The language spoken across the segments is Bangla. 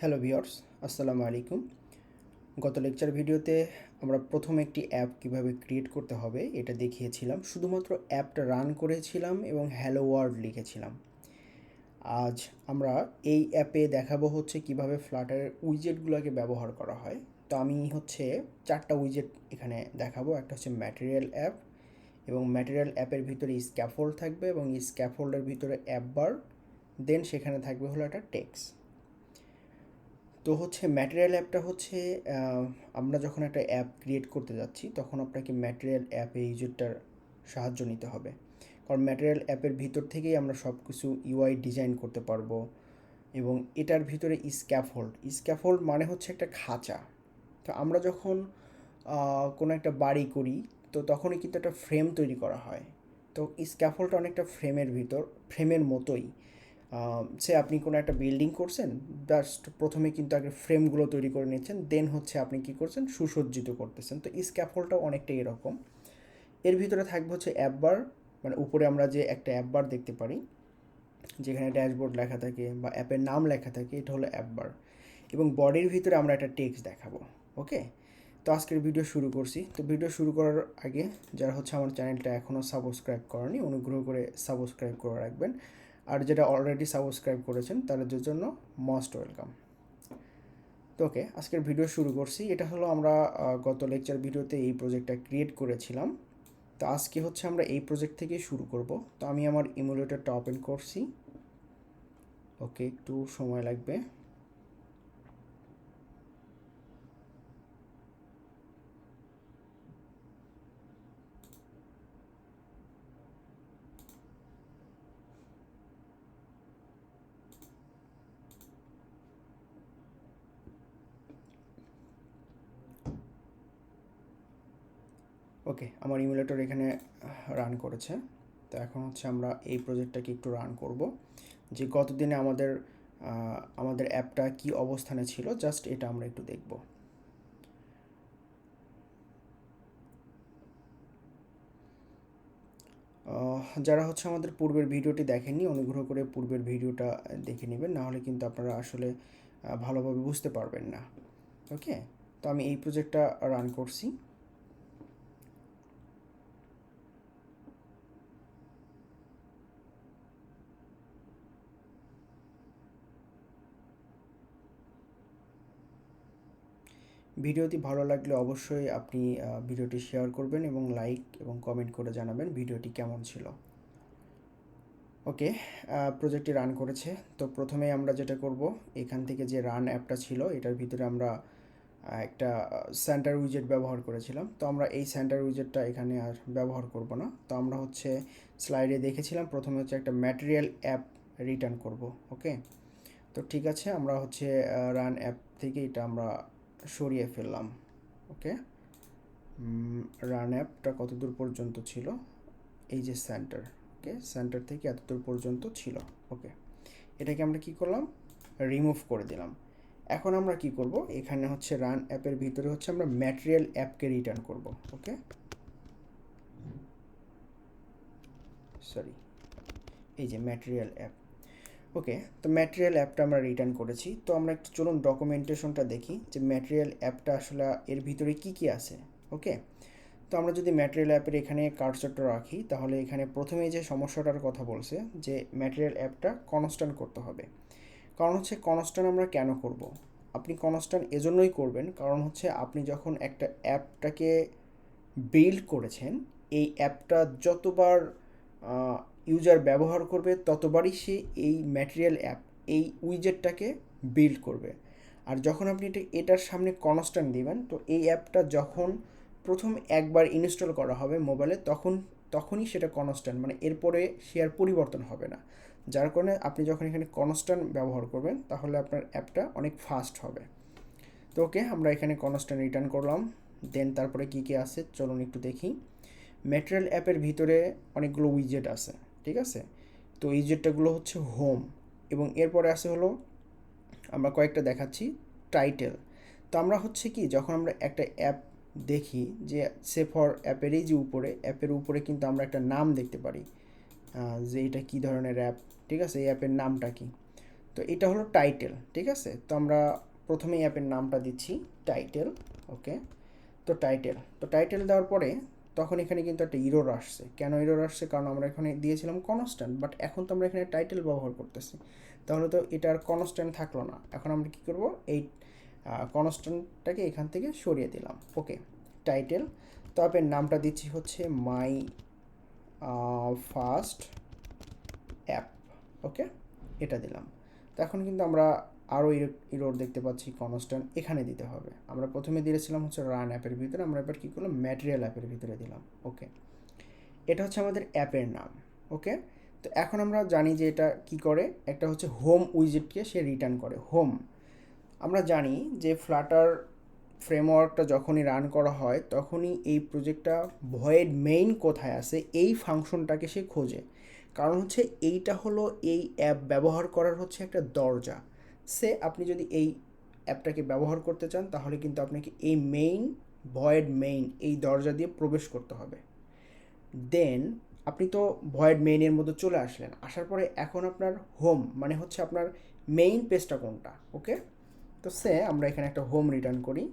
হ্যালো ভিউয়ার্স, আসসালামু আলাইকুম। গত লেকচার ভিডিওতে আমরা প্রথম একটি অ্যাপ কিভাবে ক্রিয়েট করতে হবে এটা দেখিয়েছিলাম। শুধুমাত্র অ্যাপটা রান করেছিলাম এবং হ্যালো ওয়ার্ল্ড লিখেছিলাম। আজ আমরা এই অ্যাপে দেখাবো হচ্ছে কিভাবে ফ্লাটারের উইজেটগুলোকে ব্যবহার করা হয়। তো আমি হচ্ছে 4টা উইজেট এখানে দেখাবো। একটা হচ্ছে ম্যাটেরিয়াল অ্যাপ, এবং ম্যাটেরিয়াল অ্যাপের ভিতরে স্ক্যাফোল্ড থাকবে এবং এই স্ক্যাফোল্ডের ভিতরে appBar, দেন সেখানে থাকবে হলো একটা টেক্সট। তো হচ্ছে ম্যাটেরিয়াল অ্যাপটা হচ্ছে আমরা যখন একটা অ্যাপ ক্রিয়েট করতে যাচ্ছি তখন আপনাকে ম্যাটেরিয়াল অ্যাপে ইউজারটার সাহায্য নিতে হবে, কারণ ম্যাটেরিয়াল অ্যাপের ভিতর থেকেই আমরা সব কিছু ইউআই ডিজাইন করতে পারবো। এবং এটার ভিতরে স্ক্যাফোল্ড মানে হচ্ছে একটা খাঁচা। তো আমরা যখন কোনো একটা বাড়ি করি তো তখনই কিন্তু একটা ফ্রেম তৈরি করা হয়। তো স্ক্যাফোল্ডটা অনেকটা ফ্রেমের মতোই। সে আপনি কোনো একটা বিল্ডিং করছেন, জাস্ট প্রথমে কিন্তু আগে ফ্রেমগুলো তৈরি করে নিচ্ছেন, দেন হচ্ছে আপনি কি করছেন, সুসজ্জিত করতেছেন। তো স্ক্যাফোল্ডটাও অনেকটা এরকম। এর ভিতরে থাকবে হচ্ছে appBar, মানে উপরে আমরা যে একটা appBar দেখতে পারি যেখানে ড্যাশবোর্ড লেখা থাকে বা অ্যাপের নাম লেখা থাকে, এটা হলো appBar। এবং বডির ভিতরে আমরা একটা টেক্সট দেখাবো। ওকে, তো আজকের ভিডিও শুরু করছি। তো ভিডিও শুরু করার আগে যারা হচ্ছে আমার চ্যানেলটা এখনও সাবস্ক্রাইব করেনি, অনুগ্রহ করে সাবস্ক্রাইব করে রাখবেন। আর যেটা অলরেডি সাবস্ক্রাইব করেছেন তাদের জন্য মোস্ট ওয়েলকাম। তো ওকে, আজকের ভিডিও শুরু করছি। এটা হলো আমরা গত লেকচার ভিডিওতে এই প্রজেক্টটা ক্রিয়েট করেছিলাম। তো আজকে হচ্ছে আমরা এই প্রজেক্ট থেকে শুরু করব। তো আমি আমার ইমুলেটরটা ওপেন করছি। ওকে, একটু সময় লাগবে। ওকে, আমার ইমুলেটর এখানে রান করেছে। তো এখন হচ্ছে আমরা এই প্রজেক্টটাকে একটু রান করব, যে গতদিনে আমাদের অ্যাপটা কি অবস্থানে ছিল, জাস্ট এটা আমরা একটু দেখব। যারা হচ্ছে আমাদের পূর্বের ভিডিওটি দেখেননি, অনুগ্রহ করে পূর্বের ভিডিওটা দেখে নেবেন, নাহলে কিন্তু আপনারা আসলে ভালোভাবে বুঝতে পারবেন না। ওকে, তো আমি এই প্রজেক্টটা রান করছি। ভিডিওটি ভালো লাগলে অবশ্যই আপনি ভিডিওটি শেয়ার করবেন এবং লাইক এবং কমেন্ট করে জানাবেন ভিডিওটি কেমন ছিল। ওকে, প্রজেক্টটি রান করেছে। তো প্রথমে আমরা যেটা করব, এখান থেকে যে রান অ্যাপটা ছিল এটার ভিতরে আমরা একটা সেন্টার উইজেট ব্যবহার করেছিলাম। তো আমরা এই সেন্টার উইজেটটা এখানে আর ব্যবহার করব না। তো আমরা হচ্ছে স্লাইডে দেখেছিলাম প্রথমে হচ্ছে একটা ম্যাটেরিয়াল অ্যাপ রিটার্ন করব। ওকে, তো ঠিক আছে, আমরা হচ্ছে রান অ্যাপ থেকে এটা আমরা সরিয়ে ফেললাম। ওকে, রান অ্যাপটা কতদূর পর্যন্ত ছিল, এই যে সেন্টার। ওকে, সেন্টার থেকে এতদূর পর্যন্ত ছিল। ওকে, এটাকে আমরা কি করলাম, রিমুভ করে দিলাম। এখন আমরা কি করব, এখানে হচ্ছে রান অ্যাপের ভিতরে হচ্ছে আমরা ম্যাটেরিয়াল অ্যাপকে রিটার্ন করব। ওকে, সরি, এই যে ম্যাটেরিয়াল অ্যাপ। ওকে, তো ম্যাটেরিয়াল অ্যাপটা আমরা রিটার্ন করেছি। তো আমরা একটু চলুন ডকুমেন্টেশনটা দেখি যে ম্যাটেরিয়াল অ্যাপটা আসলে এর ভিতরে কি কি আছে। ওকে, তো আমরা যদি ম্যাটেরিয়াল অ্যাপের এখানে কার্সরটা রাখি, তাহলে এখানে প্রথমে যে সমস্যাটার কথা বলছে যে ম্যাটেরিয়াল অ্যাপটা কনস্ট্যান্ট করতে হবে। কারণ হচ্ছে কনস্ট্যান্ট আমরা কেন করব, আপনি কনস্ট্যান্ট এজন্যই করবেন কারণ হচ্ছে আপনি যখন একটা অ্যাপটাকে বিল্ড করেছেন, এই অ্যাপটা যতবার ইউজার ব্যবহার করবে ততবারই সে এই ম্যাটেরিয়াল অ্যাপ, এই উইজেটটাকে বিল্ড করবে। আর যখন আপনি এটার সামনে কনস্ট্যান্ট দিবেন, তো এই অ্যাপটা যখন প্রথম একবার ইনস্টল করা হবে মোবাইলে, তখনই সেটা কনস্ট্যান্ট, মানে এরপরে সে আর পরিবর্তন হবে না। যার কারণে আপনি যখন এখানে কনস্ট্যান্ট ব্যবহার করবেন তাহলে আপনার অ্যাপটা অনেক ফাস্ট হবে। তো ওকে, আমরা এখানে কনস্ট্যান্ট রিটার্ন করলাম। দেন তারপরে কী কী আছে চলুন একটু দেখি। ম্যাটেরিয়াল অ্যাপের ভিতরে অনেকগুলো উইজেট আছে, ঠিক আছে। তো উইজেটটাগুলো হচ্ছে হোম, এবং এরপরে আছে হলো আমরা কয়েকটা দেখাচ্ছি টাইটেল। তো আমরা হচ্ছে কি, যখন আমরা একটা অ্যাপ দেখি যে সে ফর অ্যাপেরই যে উপরে, অ্যাপের উপরে কিন্তু আমরা একটা নাম দেখতে পারি যে এটা কী ধরনের অ্যাপ, ঠিক আছে, এই অ্যাপের নামটা কি। তো এটা হলো টাইটেল, ঠিক আছে। তো আমরা প্রথমেই অ্যাপের নামটা দিচ্ছি টাইটেল, ওকে। তো টাইটেল দেওয়ার পরে তখন এখানে কিন্তু একটা ইরর আসছে। কেন ইরর আসছে? কারণ আমরা এখানে দিয়েছিলাম কনস্ট্যান্ট, বাট এখন তো আমরা এখানে টাইটেল ব্যবহার করতেছি, তাহলে তো এটা আর কনস্ট্যান্ট থাকলো না। এখন আমরা কী করব, এই কনস্ট্যান্টটাকে এখান থেকে সরিয়ে দিলাম, ওকে। টাইটেল, তো অ্যাপের নামটা দিচ্ছি হচ্ছে মাই ফার্স্ট অ্যাপ, ওকে, এটা দিলাম। তো এখন কিন্তু আমরা আরও ইরোর দেখতে পাচ্ছি, কনস্ট্যান্ট এখানে দিতে হবে। আমরা প্রথমে দিয়েছিলাম হচ্ছে রান অ্যাপের ভিতরে, আমরা এবার কী করলাম, ম্যাটেরিয়াল অ্যাপের ভিতরে দিলাম, ওকে। এটা হচ্ছে আমাদের অ্যাপের নাম, ওকে। তো এখন আমরা জানি যে এটা কি করে, একটা হচ্ছে হোম উইজেটকে সে রিটার্ন করে, হোম। আমরা জানি যে ফ্লাটার ফ্রেমওয়ার্কটা যখনই রান করা হয় তখনই এই প্রজেক্টটা ভয়েড মেইন কোথায় আছে এই ফাংশনটাকে সে খোঁজে। কারণ হচ্ছে এইটা হলো এই অ্যাপ ব্যবহার করার হচ্ছে একটা দরজা। আপনি যদি এই অ্যাপটাকে ব্যবহার করতে চান তাহলে কিন্তু আপনাকে এই ভয়েড মেইন এই দরজা দিয়ে প্রবেশ করতে হবে। দেন আপনি তো ভয়েড মেইনের মধ্যে চলে আসলেন, আসার পরে এখন আপনার হোম মানে হচ্ছে আপনার মেইন পেজটা কোনটা, ওকে। তো আমরা এখানে একটা হোম রিটার্ন করি,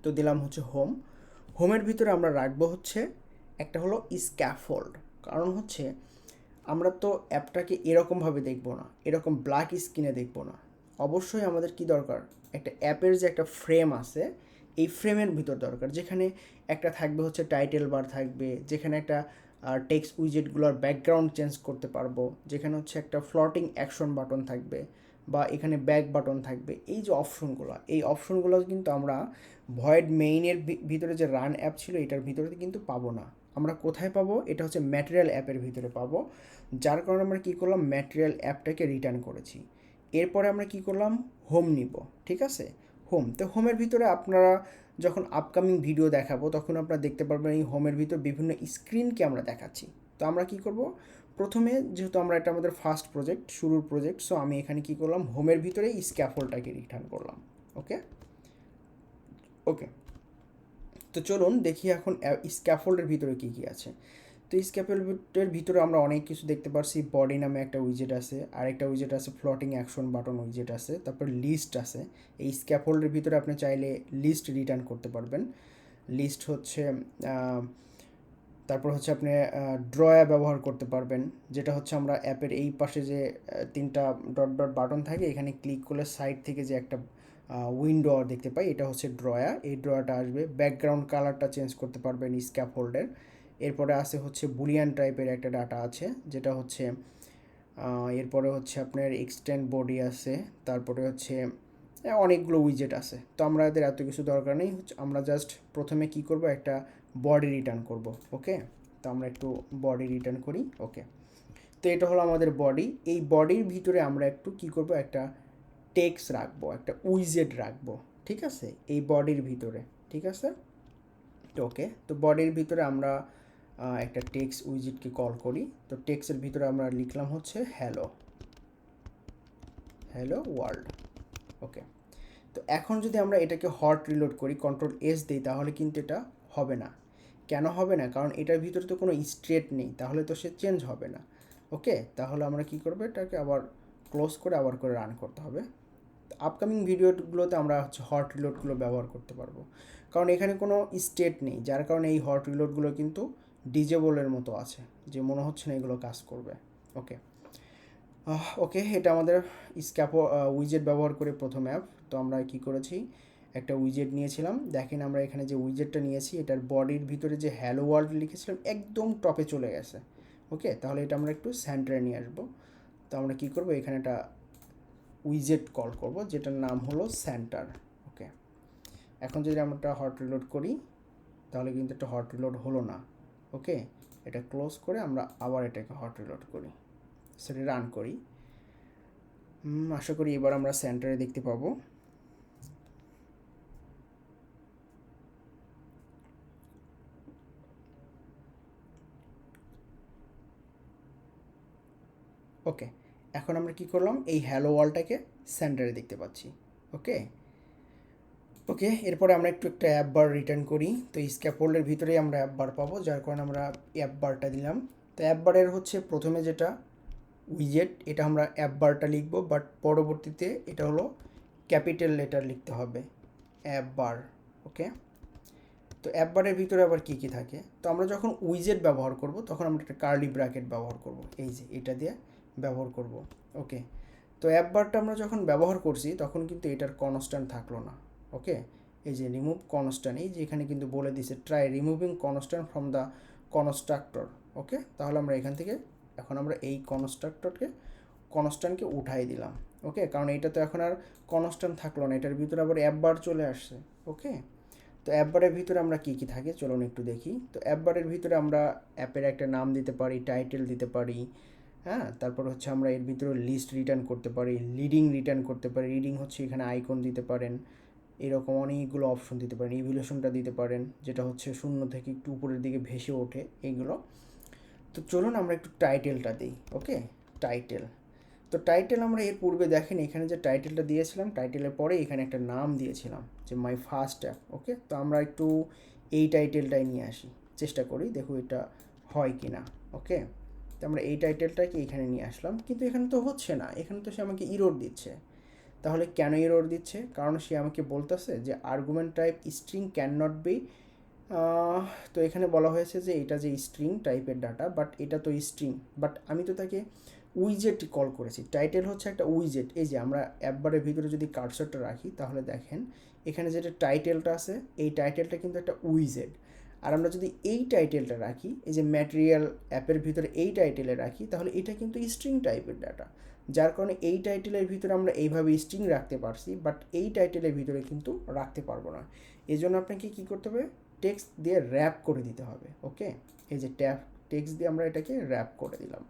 তো দিলাম হচ্ছে হোম। হোমের ভিতরে আমরা রাখবো হচ্ছে একটা হলো স্ক্যাফোল্ড। কারণ হচ্ছে আমরা তো অ্যাপটাকে এরকমভাবে দেখবো না, এরকম ব্ল্যাক স্ক্রিনে দেখবো না। অবশ্যই আমাদের কি দরকার, একটা অ্যাপের যে একটা ফ্রেম আছে এই ফ্রেমের ভিতর দরকার, যেখানে একটা থাকবে হচ্ছে টাইটেল বার থাকবে, যেখানে একটা টেক্সট উইজেটগুলোর ব্যাকগ্রাউন্ড চেঞ্জ করতে পারবো, যেখানে হচ্ছে একটা ফ্লটিং অ্যাকশন বাটন থাকবে, বা এখানে ব্যাক বাটন থাকবে। এই যে অপশনগুলো, এই অপশনগুলো কিন্তু আমরা ভয়েড মেইনের ভিতরে যে রান অ্যাপ ছিল এটার ভিতরে কিন্তু পাবো না। আমরা কোথায় পাবো, এটা হচ্ছে ম্যাটেরিয়াল অ্যাপের ভিতরে পাবো। যার কারণে আমরা কী করলাম, ম্যাটেরিয়াল অ্যাপটাকে রিটার্ন করেছি। এরপরে আমরা কি করলাম, হোম নিব, ঠিক আছে। হোম, তো হোমের ভিতরে আপনারা যখন আপকামিং ভিডিও দেখাবো তখন আপনারা দেখতে পারবেন এই হোমের ভিতর বিভিন্ন স্ক্রিনকে আমরা দেখাচ্ছি। তো আমরা কি করব, প্রথমে যেহেতু আমরা এটা আমাদের ফার্স্ট প্রজেক্ট, শুরুর প্রজেক্ট, সো আমি এখানে কি করলাম, হোমের ভিতরে স্ক্যাফোল্ডটাকে রিটার্ন করলাম, ওকে। ওকে, তো চলুন দেখি এখন স্ক্যাফোল্ডের ভিতরে কী কী আছে। তো স্ক্যাফোল্ডের ভিতরে আমরা অনেক কিছু দেখতে পারছি। বডি নামে একটা উইজেট আছে, আরেকটা উইজেট আছে ফ্লটিং অ্যাকশন বাটন উইজেট আছে, তারপর লিস্ট আছে। এই স্ক্যাফোল্ডের ভিতরে আপনি চাইলে লিস্ট রিটার্ন করতে পারবেন। লিস্ট হচ্ছে তারপর হচ্ছে আপনি ড্রয়া ব্যবহার করতে পারবেন, যেটা হচ্ছে আমরা অ্যাপের এই পাশে যে তিনটা ডট ডট বাটন থাকে এখানে ক্লিক করলে সাইড থেকে যে একটা উইন্ডো দেখতে পাই, এটা হচ্ছে ড্রয়া। এই ড্রয়াটা আসবে, ব্যাকগ্রাউন্ড কালারটা চেঞ্জ করতে পারবেন স্ক্যাফোল্ডের। এরপরে আছে হচ্ছে বুলিয়ান টাইপের একটা ডাটা আছে, যেটা হচ্ছে এরপরে হচ্ছে আপনার এক্সটেন্ড বডি আছে, তারপরে হচ্ছে অনেকগুলো উইজেট আছে। তো আমাদের এত কিছু দরকার নেই, আমরা জাস্ট প্রথমে কি করব, একটা বডি রিটার্ন করব, ওকে। তো আমরা একটু বডি রিটার্ন করি, ওকে। তো এটা হলো আমাদের বডি। এই বডির ভিতরে আমরা একটু কি করব, একটা টেক্সট রাখবো, একটা উইজেট রাখবো, ঠিক আছে, এই বডির ভিতরে, ঠিক আছে। তো ওকে, তো বডির ভিতরে আমরা একটা টেক্সট উইজেটকে কল করি। তো টেক্সটের ভিতরে আমরা লিখলাম হচ্ছে হ্যালো ওয়ার্ল্ড, ওকে। তো এখন যদি আমরা এটাকে হট রিলোড করি, কন্ট্রোল এস দিই, তাহলে কিন্তু এটা হবে না। কেন হবে না? কারণ এটার ভিতরে তো কোনো স্টেট নেই, তাহলে তো সে চেঞ্জ হবে না, ওকে। তাহলে আমরা কি করবো, এটাকে আবার ক্লোজ করে আবার করে রান করতে হবে। আপকামিং ভিডিওগুলোতে আমরা হচ্ছে হট রিলোডগুলো ব্যবহার করতে পারবো, কারণ এখানে কোনো স্টেট নেই, যার কারণে এই হট রিলোডগুলো কিন্তু ডিজেবলের মতো আছে, যে মনে হচ্ছে না এগুলো কাজ করবে, ওকে। ওকে, এটা আমাদের উইজেট ব্যবহার করে প্রথম অ্যাপ। তো আমরা কি করেছি, একটা উইজেট নিয়েছিলাম। দেখেন আমরা এখানে যে উইজেটটা নিয়েছি এটার বডির ভিতরে যে হ্যালো ওয়ার্ল্ড লিখেছিলাম একদম টপে চলে গেছে, ওকে। তাহলে এটা আমরা একটু সেন্টারে নিয়ে আসবো। তো আমরা কি করব, এখানে একটা উইজেট কল করব যেটার নাম হলো সেন্টার, ওকে। এখন যদি আমরা একটা হট রিলোড করি তাহলে কিন্তু একটা হট রিলোড হলো না, ওকে। এটা ক্লোজ করে আমরা আবার এটাকে হট রিলোড করি, সেটা রান করি। আশা করি এবার আমরা সেন্টারে দেখতে পাবো। ওকে, এখন আমরা কি করলাম, এই হ্যালো ওয়ার্ল্ডটাকে সেন্টারে দেখতে পাচ্ছি, ওকে। ওকে, এরপরে আমরা একটা অ্যাপ বার রিটার্ন করি। তো স্ক্যাফোল্ডের ভিতরেই আমরা অ্যাপ বার পাবো, যার কারণে আমরা অ্যাপ বারটা দিলাম। তো অ্যাপ বারের হচ্ছে প্রথমে যেটা উইজেট, এটা আমরা অ্যাপবারটা লিখব, বাট পরবর্তীতে এটা হলো ক্যাপিটাল লেটার লিখতে হবে, appBar। ওকে, তো অ্যাপবারের ভিতরে আবার কী কী থাকে, তো আমরা যখন উইজেট ব্যবহার করব তখন আমরা একটা কার্লি ব্র্যাকেট ব্যবহার করব, এই যে এটা দিয়ে ব্যবহার করব। ওকে, তো অ্যাপবারটা আমরা যখন ব্যবহার করছি তখন কিন্তু এটার কনস্ট্যান্ট থাকলো না। ওকে, এই যে রিমুভ কনস্ট্যান্ট, এই যে এখানে কিন্তু বলে দিছে try removing constant from the constructor. Okay, তাহলে আমরা এখান থেকে এখন আমরা এই কনস্ট্যান্টকে উঠাই দিলাম। ওকে, কারণ এটা তো এখন আর কনস্ট্যান্ট থাকলো না, এটার ভিতরে আবার অ্যাপবার চলে আসছে। ওকে, তো অ্যাপবারের ভিতরে আমরা কী কী থাকে চলুন একটু দেখি। তো অ্যাপবারের ভিতরে আমরা অ্যাপের একটা নাম দিতে পারি, টাইটেল দিতে পারি, হ্যাঁ, তারপর হচ্ছে আমরা এর ভিতরে লিস্ট রিটার্ন করতে পারি, লিডিং রিটার্ন করতে পারি, রিডিং হচ্ছে এখানে আইকন দিতে পারেন, এরকম অনেকগুলো অপশন দিতে পারেন, ইভ্যালুয়েশনটা দিতে পারেন যেটা হচ্ছে শূন্য থেকে একটু উপরের দিকে ভেসে ওঠে এইগুলো। তো চলুন আমরা একটু টাইটেলটা দিই। ওকে, টাইটেল, তো টাইটেল আমরা এর পূর্বে দেখেন এখানে যে টাইটেলটা দিয়েছিলাম, টাইটেলের পরে এখানে একটা নাম দিয়েছিলাম যে মাই ফার্স্ট অ্যাপ। ওকে, তো আমরা একটু এই টাইটেলটাই নিয়ে আসি, চেষ্টা করি, দেখো এটা হয় কি না। ওকে, তো আমরা এই টাইটেলটাকে এখানে নিয়ে আসলাম, কিন্তু এখানে তো হচ্ছে না, এখানে তো সে আমাকে ইরর দিচ্ছে। তাহলে কেন ইরর দিচ্ছে, কারণ সে আমাকে বলতেছে যে argument type string can not be, তো এখানে বলা হয়েছে যে এটা যে স্ট্রিং টাইপের ডাটা, বাট এটা তো স্ট্রিং, বাট আমি তো তাকে উইজেট কল করেছি, টাইটেল হচ্ছে একটা উইজেট। এই যে আমরা অ্যাপবারের ভিতরে যদি কার্সরটা রাখি তাহলে দেখেন এখানে যেটা টাইটেলটা আছে, এই টাইটেলটা কিন্তু একটা উইজেট। আর আমরা যদি এই টাইটেলটা রাখি, এই যে ম্যাটেরিয়াল অ্যাপের ভিতরে এই টাইটেলে রাখি, তাহলে এটা কিন্তু স্ট্রিং টাইপের ডাটা, যার কারণে এই টাইটেলের ভিতরে আমরা এইভাবে স্ট্রিং রাখতে পারছি, বাট এই টাইটেলের ভিতরে কিন্তু রাখতে পারবো না। এই জন্য আপনাকে কী করতে হবে, টেক্সট দিয়ে র্যাপ করে দিতে হবে। ওকে, এই যে টেক্সট দিয়ে আমরা এটাকে র্যাপ করে দিলাম।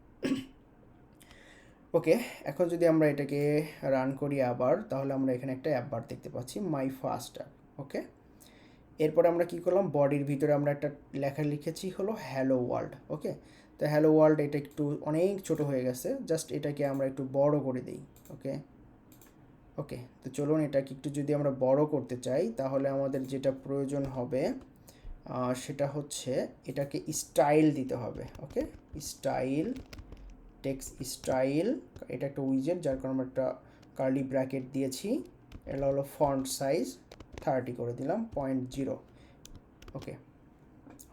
ওকে, এখন যদি আমরা এটাকে রান করি আবার, তাহলে আমরা এখানে একটা অ্যাপবার দেখতে পাচ্ছি, মাই ফার্স্ট অ্যাপ। ওকে, এরপরে আমরা কি করলাম, বডির ভিতরে আমরা একটা লেখা লিখেছি হলো হ্যালো ওয়ার্ল্ড। ওকে, তো হ্যালো ওয়ার্ল্ড এটা একটু অনেক ছোট হয়ে গেছে, জাস্ট এটাকে আমরা একটু বড় করে দিই। ওকে, ওকে, তো চলুন এটাকে একটু যদি আমরা বড় করতে চাই তাহলে আমাদের যেটা প্রয়োজন হবে সেটা হচ্ছে এটাকে স্টাইল দিতে হবে। ওকে, স্টাইল, টেক্সট স্টাইল, এটা একটা উইজেট যার কারণে আমরা একটা কার্লি ব্র্যাকেট দিয়েছি। এটা হলো ফন্ট সাইজ 30 করে দিলাম 0.0। ওকে,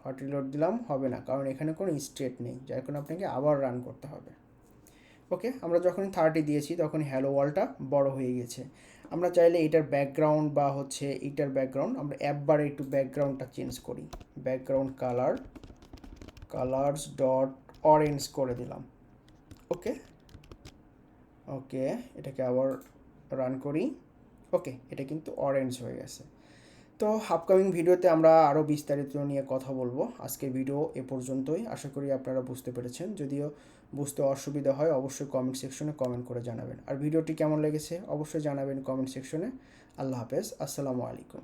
হট রিলোড দিলাম, হবে না কারণ এখানে কোনো স্টেট নেই, যার কারণে আপনাকে আবার রান করতে হবে। ওকে, আমরা যখনই 30 দিয়েছি তখন হ্যালো ওয়ালটা বড় হয়ে গেছে। আমরা চাইলে এটার ব্যাকগ্রাউন্ড বা হচ্ছে এটার ব্যাকগ্রাউন্ড আমরা অ্যাপবারে একটু ব্যাকগ্রাউন্ডটা চেঞ্জ করি, ব্যাকগ্রাউন্ড কালার্স ডট অরেঞ্জ করে দিলাম। ওকে, ওকে, এটাকে আবার রান করি। ওকে, এটা কিন্তু অরেঞ্জ হয়ে গেছে। তো আপকামিং ভিডিওতে আমরা আরও বিস্তারিত নিয়ে কথা বলবো। আজকের ভিডিও এ পর্যন্তই, আশা করি আপনারা বুঝতে পেরেছেন। যদিও বুঝতে অসুবিধা হয় অবশ্যই কমেন্ট সেকশনে কমেন্ট করে জানাবেন, আর ভিডিওটি কেমন লেগেছে অবশ্যই জানাবেন কমেন্ট সেকশনে। আল্লাহ হাফেজ, আসসালামু আলাইকুম।